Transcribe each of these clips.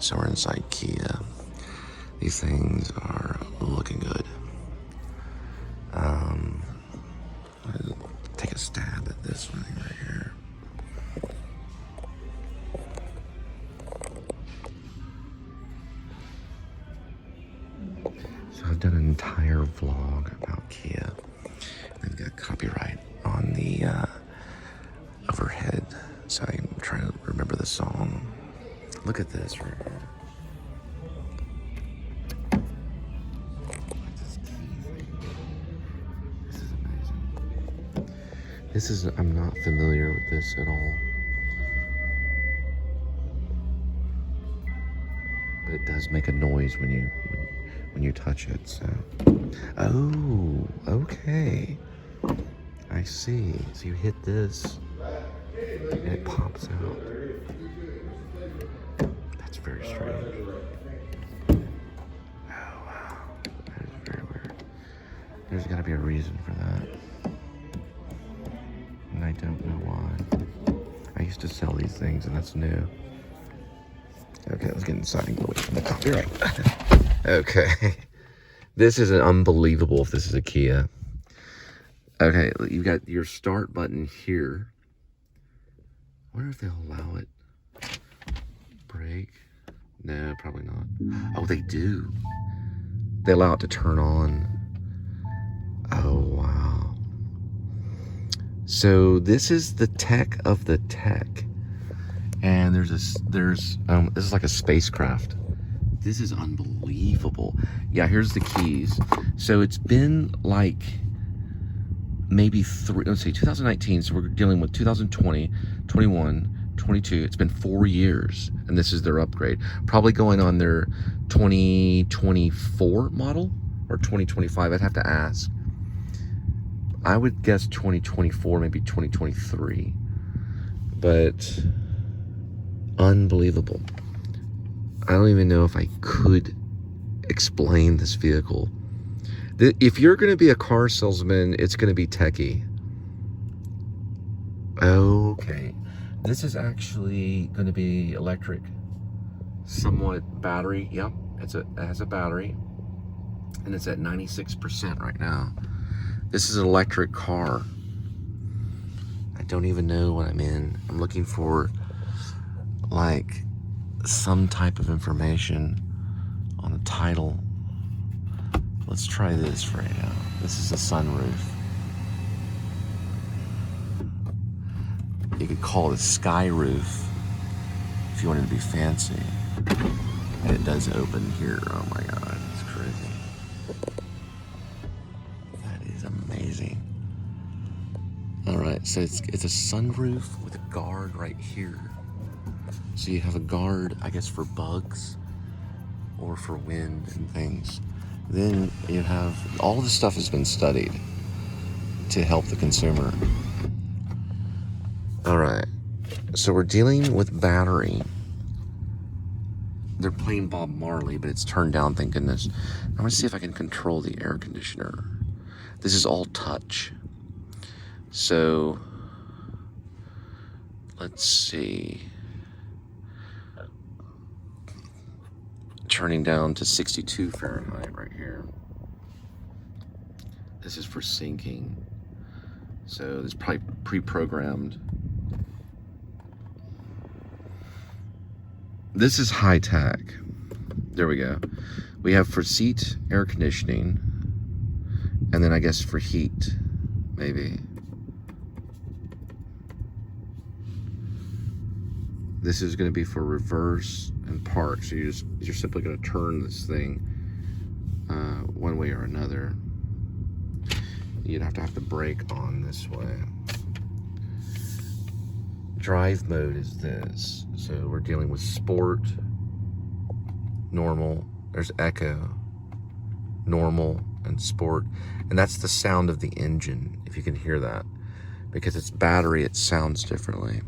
So we're inside Kia. These things are looking good. I'll take a stab at this thing right here. So I've done an entire vlog about Kia. I've got copyright on the overhead, so I'm trying to remember the song. Look at this right here. This is, I'm not familiar with this at all. But it does make a noise when you touch it, so. Oh, okay. I see. So you hit this and it pops out. That's very strange. Oh, wow. That is very weird. There's gotta be a reason for that. And I don't know why. I used to sell these things, and that's new. Okay, let's get inside and go away from the copyright. Okay. This is unbelievable if this is a Kia. Okay, you've got your start button here. I wonder if they'll allow it. Brake? No, probably not. Oh, they do. They allow it to turn on. Oh, wow. So this is the tech of the tech. And this is like a spacecraft. This is unbelievable. Yeah, here's the keys. So it's been like maybe 2019, so we're dealing with 2020, 21, 22. It's been 4 years, and this is their upgrade. Probably going on their 2024 model or 2025. I'd have to ask. I would guess 2024, maybe 2023. But unbelievable. I don't even know if I could explain this vehicle. If you're going to be a car salesman, it's going to be techie. Okay. This is actually going to be electric. Somewhat battery. Yep. It has a battery. And it's at 96% right now. This is an electric car. I don't even know what I'm in. I'm looking for like some type of information on the title. Let's try this right now. This is a sunroof. You could call it a sky roof if you wanted to be fancy. And it does open here. Oh my God, it's crazy. That is amazing. All right, so it's a sunroof with a guard right here. So you have a guard, I guess, for bugs or for wind and things. Then you have, all this stuff has been studied to help the consumer. All right, so we're dealing with battery. They're playing Bob Marley, but it's turned down, thank goodness. I'm gonna see if I can control the air conditioner. This is all touch. So, let's see. Turning down to 62 Fahrenheit right here. This is for syncing. So it's probably pre-programmed. This is high tech. There we go. We have for seat air conditioning. And then I guess for heat, maybe. This is going to be for reverse and park. So you're simply going to turn this thing one way or another. You'd have to have the brake on this way. Drive mode is this. So we're dealing with sport, normal. There's echo, normal, and sport. And that's the sound of the engine, if you can hear that. Because it's battery, it sounds differently.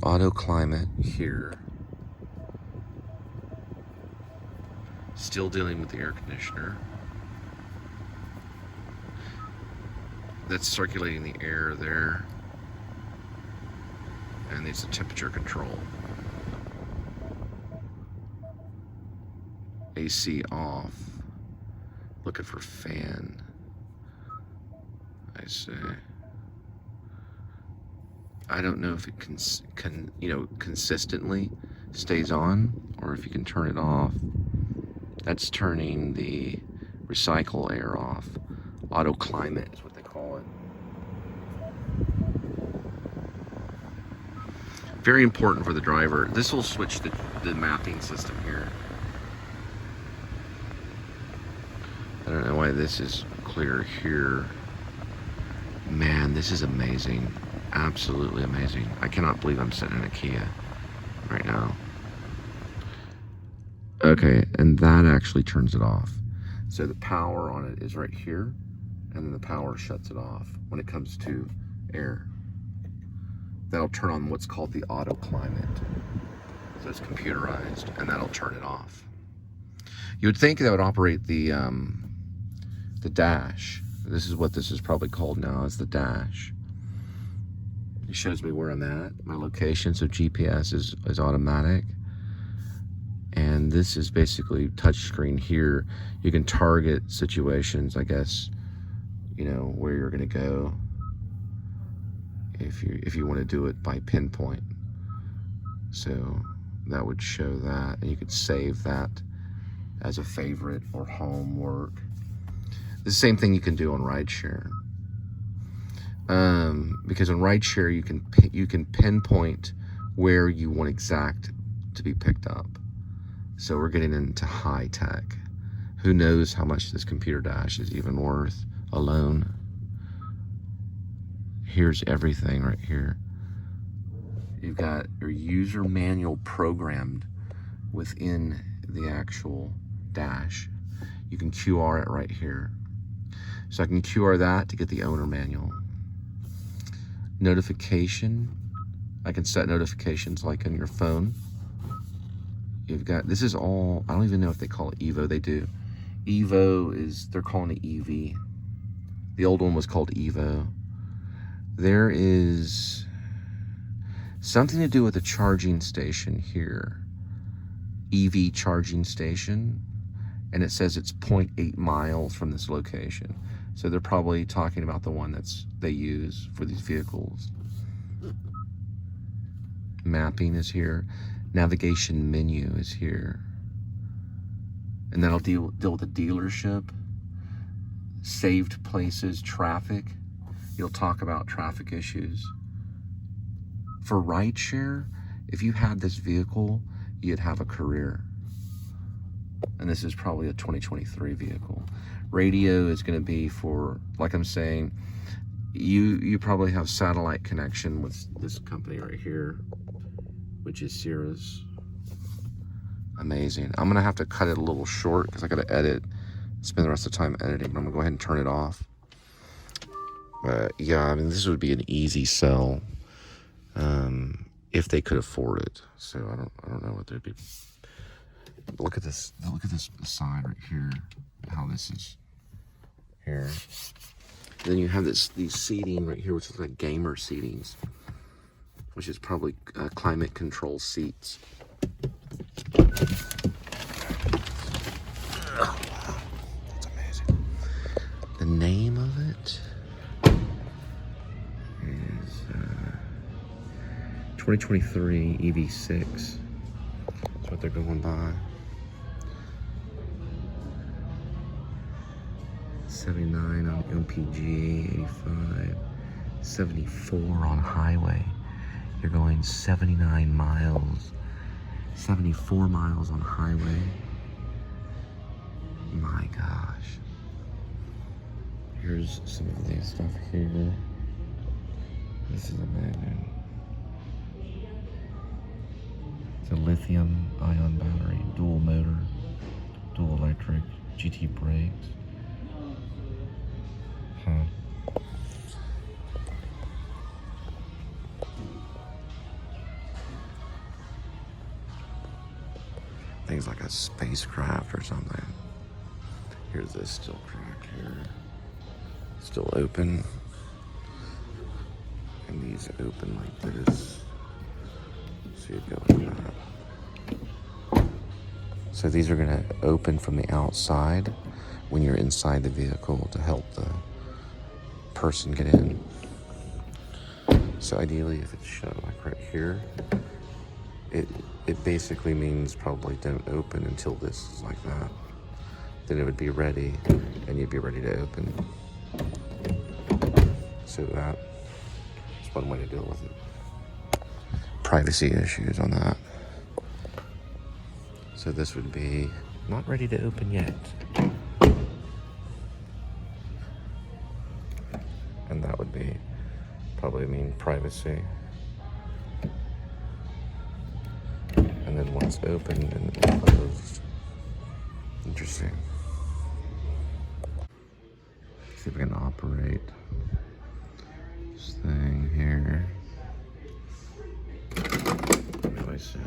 Auto climate here. Still dealing with the air conditioner. That's circulating the air there. And it's a temperature control. AC off. Looking for fan. I say. I don't know if it can consistently stays on, or if you can turn it off. That's turning the recycle air off. Auto climate is what they call it. Very important for the driver. This will switch the mapping system here. I don't know why this is clear here. Man, this is amazing. Absolutely amazing. I cannot believe I'm sitting in a Kia right now. Okay, and that actually turns it off. So the power on it is right here, and then the power shuts it off when it comes to air. That'll turn on what's called the auto climate. So it's computerized, and that'll turn it off. You would think that would operate the dash. This is what this is probably called now, is the dash. It shows me where I'm at, my location, so GPS is automatic. And this is basically touchscreen here. You can target situations, I guess, you know, where you're gonna go if you want to do it by pinpoint. So that would show that, and you could save that as a favorite or homework. The same thing you can do on rideshare. Because on rideshare you can pinpoint where you want exact to be picked up. So we're getting into high tech. Who knows how much this computer dash is even worth alone. Here's everything right here. You've got your user manual programmed within the actual dash. You can QR it right here. So I can QR that to get the owner manual. Notification. I can set notifications like on your phone. You've got, this is all, I don't even know if they call it Evo, they do. Evo is, they're calling it EV. The old one was called Evo. There is something to do with the charging station here. EV charging station. And it says it's 0.8 miles from this location. So they're probably talking about the one they use for these vehicles. Mapping is here. Navigation menu is here. And that'll deal with the dealership. Saved places, traffic. You'll talk about traffic issues. For rideshare, if you had this vehicle, you'd have a career. And this is probably a 2023 vehicle. Radio is going to be for, like I'm saying, you probably have satellite connection with this company right here, which is Cirrus. Amazing. I'm going to have to cut it a little short because I got to edit, spend the rest of the time editing, but I'm going to go ahead and turn it off. But yeah, I mean, this would be an easy sell if they could afford it. So I don't know what they'd be. Look at this sign right here, how this is here. Then you have these seating right here, which is like gamer seatings, which is probably climate control seats. Oh, wow. That's amazing. The name of it is 2023 EV6. That's what they're going by. 79 on MPG, 85, 74 on highway. You're going 79 miles, 74 miles on highway. My gosh. Here's some of the stuff here. This is amazing. It's a lithium ion battery, dual motor, dual electric, GT brakes. Huh. Things like a spacecraft or something. Here's this still cracked here. Still open. And these open like this. So you go like that. So these are gonna open from the outside when you're inside the vehicle to help the person get in. So ideally, if it's shown like right here, it basically means probably don't open until this is like that. Then it would be ready, and you'd be ready to open. So that's one way to deal with it. Privacy issues on that. So this would be not ready to open yet. And that would be probably mean privacy. And then once open and closed. Interesting. See if we can operate this thing here. What do I say?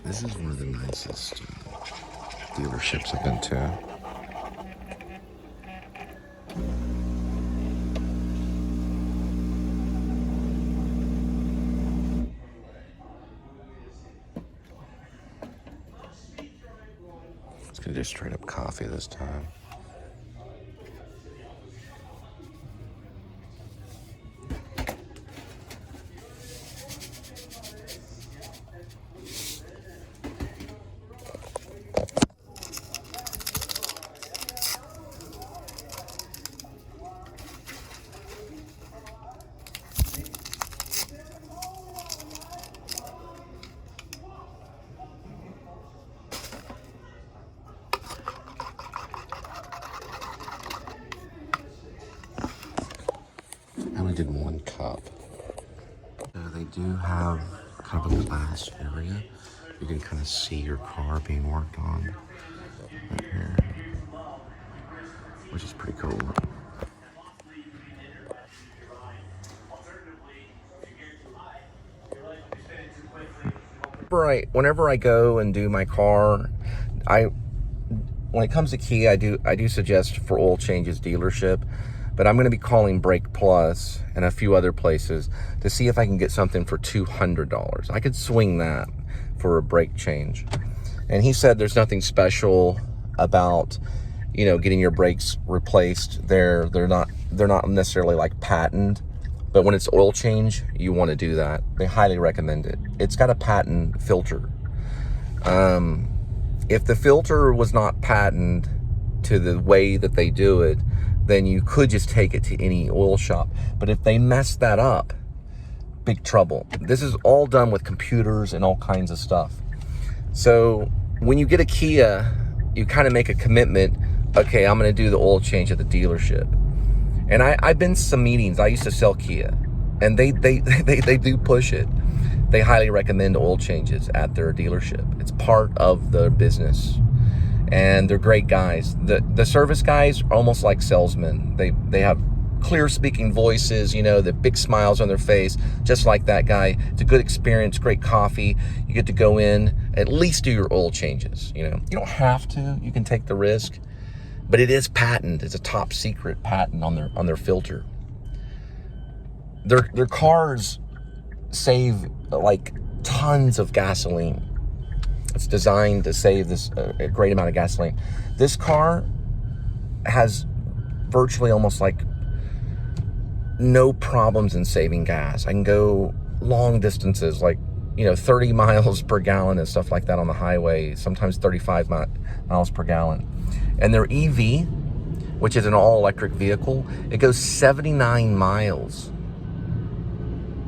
This is one of the nicest dealerships I've been to. It's gonna do straight up coffee this time. I only did one cup. So they do have kind of a glass area. You can kind of see your car being worked on right here, which is pretty cool. Whenever I go and do my car, when it comes to Kia, I do suggest for oil changes dealership. But I'm going to be calling Brake Plus and a few other places to see if I can get something for $200. I could swing that for a brake change. And he said there's nothing special about, you know, getting your brakes replaced. They're not necessarily like patented, but when it's oil change, you want to do that. They highly recommend it. It's got a patent filter. If the filter was not patented to the way that they do it, then you could just take it to any oil shop. But if they mess that up, big trouble. This is all done with computers and all kinds of stuff. So when you get a Kia, you kind of make a commitment, okay, I'm gonna do the oil change at the dealership. And I've been to some meetings, I used to sell Kia, and they do push it. They highly recommend oil changes at their dealership. It's part of the business. And they're great guys. The service guys are almost like salesmen. They have clear speaking voices, you know, the big smiles on their face, just like that guy. It's a good experience, great coffee. You get to go in, at least do your oil changes, you know. You don't have to, you can take the risk, but it is patent. It's a top secret patent on their filter. Their cars save like tons of gasoline. It's designed to save this a great amount of gasoline. This car has virtually almost like no problems in saving gas. I can go long distances, like, you know, 30 miles per gallon and stuff like that on the highway, sometimes 35 miles per gallon. And their EV, which is an all-electric vehicle, it goes 79 miles,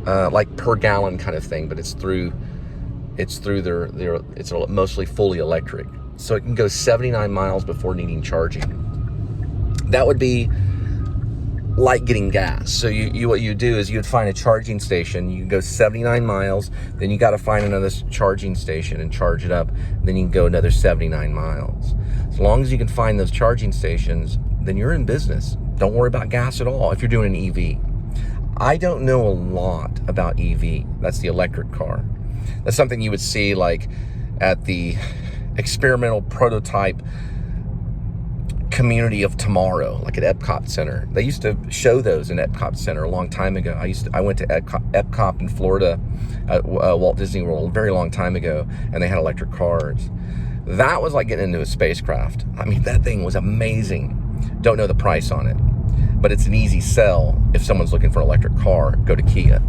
like per gallon kind of thing, but it's through their it's mostly fully electric. So it can go 79 miles before needing charging. That would be like getting gas. So what you do is you'd find a charging station. You can go 79 miles, then you got to find another charging station and charge it up. Then you can go another 79 miles. As long as you can find those charging stations, then you're in business. Don't worry about gas at all if you're doing an EV. I don't know a lot about EV. That's the electric car. That's something you would see like at the experimental prototype community of tomorrow, like at Epcot Center. They used to show those in Epcot Center a long time ago. I went to Epcot in Florida at Walt Disney World a very long time ago, and they had electric cars. That was like getting into a spacecraft. I mean, that thing was amazing. Don't know the price on it, but it's an easy sell. If someone's looking for an electric car, go to Kia.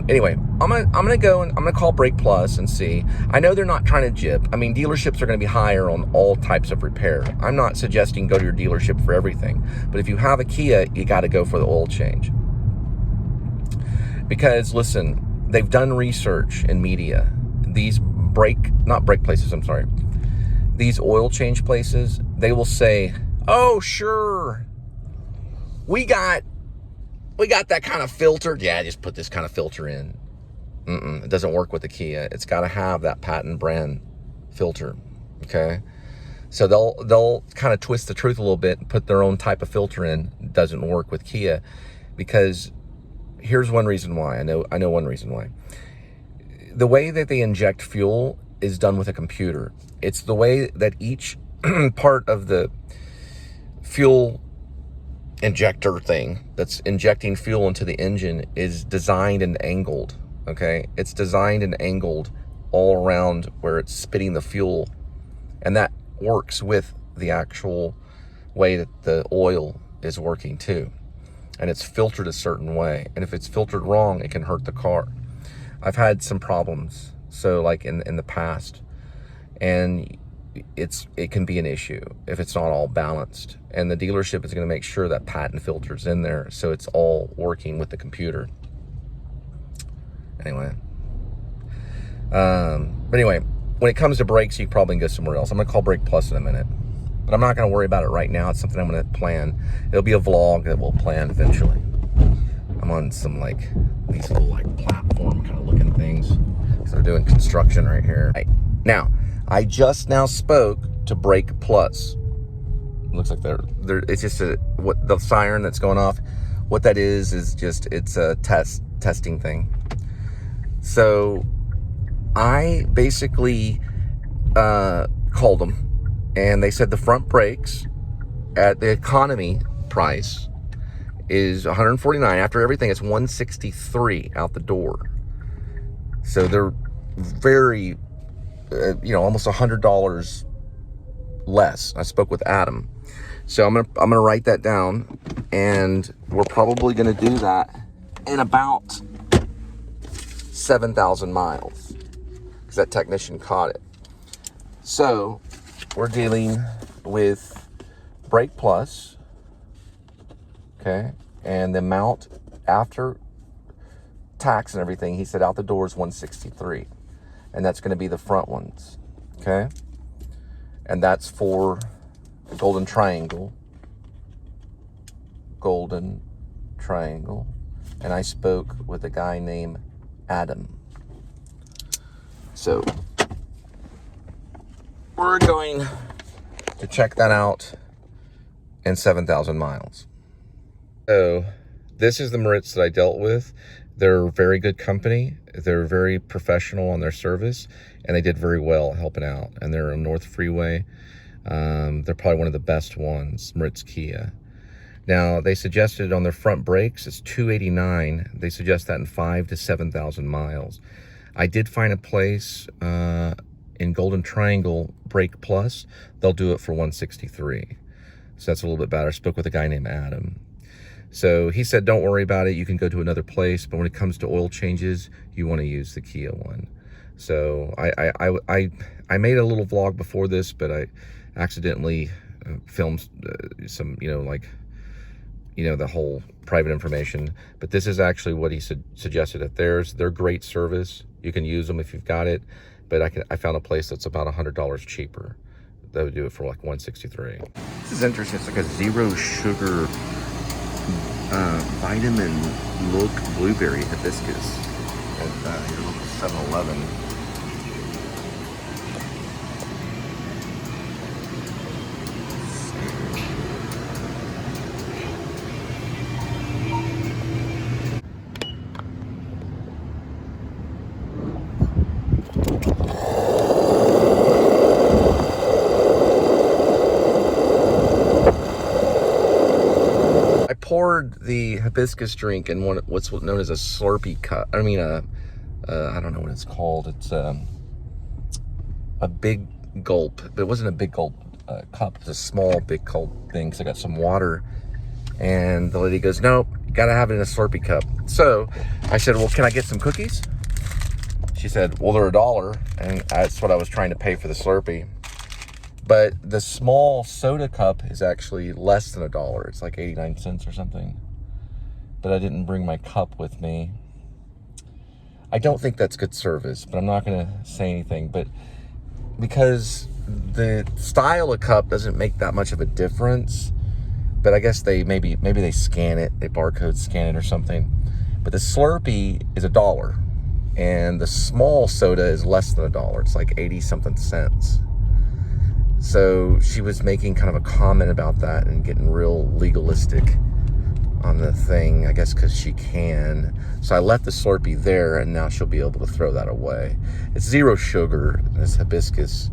Anyway, I'm gonna go and I'm gonna call Brake Plus and see. I know they're not trying to jip. I mean, dealerships are gonna be higher on all types of repair. I'm not suggesting go to your dealership for everything, but if you have a Kia, you got to go for the oil change. Because listen, they've done research in media. These these oil change places, they will say, "Oh, sure, we got that kind of filter. Yeah, just put this kind of filter in." It doesn't work with the Kia. It's got to have that patent brand filter, okay? So they'll kind of twist the truth a little bit and put their own type of filter in. It doesn't work with Kia because here's one reason why. I know one reason why. The way that they inject fuel is done with a computer. It's the way that each part of the fuel injector thing that's injecting fuel into the engine is designed and angled, okay? It's designed and angled all around where it's spitting the fuel, and that works with the actual way that the oil is working too. And it's filtered a certain way, and if it's filtered wrong, it can hurt the car. I've had some problems, so like in the past, and it can be an issue if it's not all balanced, and the dealership is going to make sure that patent filter's in there so it's all working with the computer. Anyway, when it comes to brakes, you probably can go somewhere else. I'm going to call Brake Plus in a minute, but I'm not going to worry about it right now. It's something I'm going to plan. It'll be a vlog that we'll plan eventually. I'm on some like these little like platform kind of looking things because they're doing construction right here. Now, I just now spoke to Brake Plus. It looks like it's just what the siren that's going off. What that is just, it's a testing thing. So I basically called them, and they said the front brakes at the economy price is $149. After everything, it's $163 out the door. So they're very, almost $100 less. I spoke with Adam, so I'm gonna write that down, and we're probably gonna do that in about 7,000 miles because that technician caught it. So we're dealing with Brake Plus, okay, and the amount after tax and everything, he said out the door is $163, and that's going to be the front ones, okay, and that's for the Golden Triangle, and I spoke with a guy named Adam. So we're going to check that out in 7,000 miles. So this is the Moritz that I dealt with. They're a very good company. They're very professional on their service, and they did very well helping out. And they're on North Freeway. They're probably one of the best ones, Moritz Kia. Now, they suggested on their front brakes, it's $289. They suggest that in 5,000 to 7,000 miles. I did find a place in Golden Triangle, Brake Plus. They'll do it for $163. So that's a little bit better. I spoke with a guy named Adam. So he said, don't worry about it. You can go to another place. But when it comes to oil changes, you want to use the Kia one. So I made a little vlog before this, but I accidentally filmed some, the whole private information. But this is actually what he suggested at theirs. They're great service. You can use them if you've got it. But I found a place that's about $100 cheaper that would do it for like $163. This is interesting. It's like a zero sugar vitamin milk blueberry hibiscus at your local 7-Eleven. Poured the hibiscus drink in what's known as a Slurpee cup. I mean, I don't know what it's called. It's a big gulp, but it wasn't a big gulp cup. It's a small big gulp thing. Because I got some water, and the lady goes, "Nope, you gotta have it in a Slurpee cup." So I said, "Well, can I get some cookies?" She said, "Well, they're $1," and that's what I was trying to pay for the Slurpee. But the small soda cup is actually less than $1. It's like 89 cents or something. But I didn't bring my cup with me. I don't think that's good service, but I'm not going to say anything. But because the style of cup doesn't make that much of a difference, but I guess they maybe they scan it, they barcode scan it or something. But the Slurpee is $1, and the small soda is less than $1. It's like 80 something cents. So she was making kind of a comment about that and getting real legalistic on the thing, I guess because she can. So I left the Slurpee there, and now she'll be able to throw that away. It's zero sugar, this hibiscus.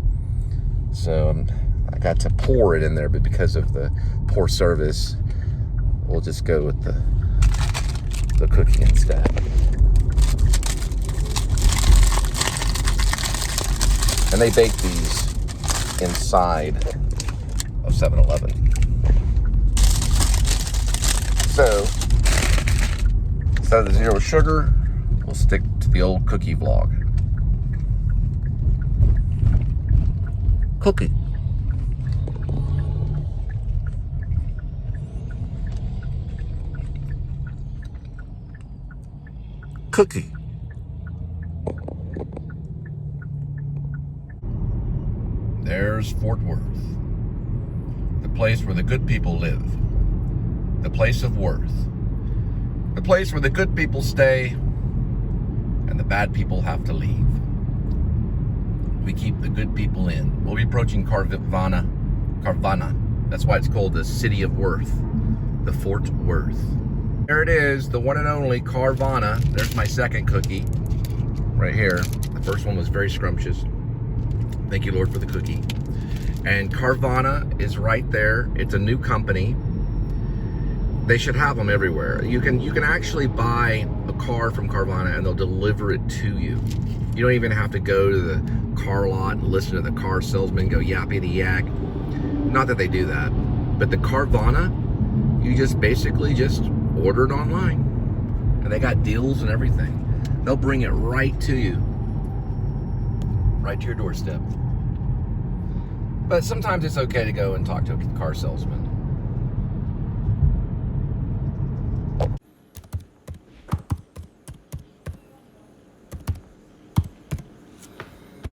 So I got to pour it in there, but because of the poor service, we'll just go with the cookie instead. And they bake these inside of 7-Eleven. So instead of the zero sugar, we'll stick to the old cookie vlog. Cookie. Cookie. There's Fort Worth, the place where the good people live, the place of worth, the place where the good people stay and the bad people have to leave. We keep the good people in. We'll be approaching Carvana. That's why it's called the City of Worth, the Fort Worth. There it is, the one and only Carvana. There's my second cookie right here. The first one was very scrumptious. Thank you, Lord, for the cookie. And Carvana is right there. It's a new company. They should have them everywhere. You can actually buy a car from Carvana and they'll deliver it to you. You don't even have to go to the car lot and listen to the car salesman go yappy the yak. Not that they do that, but the Carvana, you just basically just order it online, and they got deals and everything. They'll bring it right to you. Right to your doorstep. But sometimes it's okay to go and talk to a car salesman.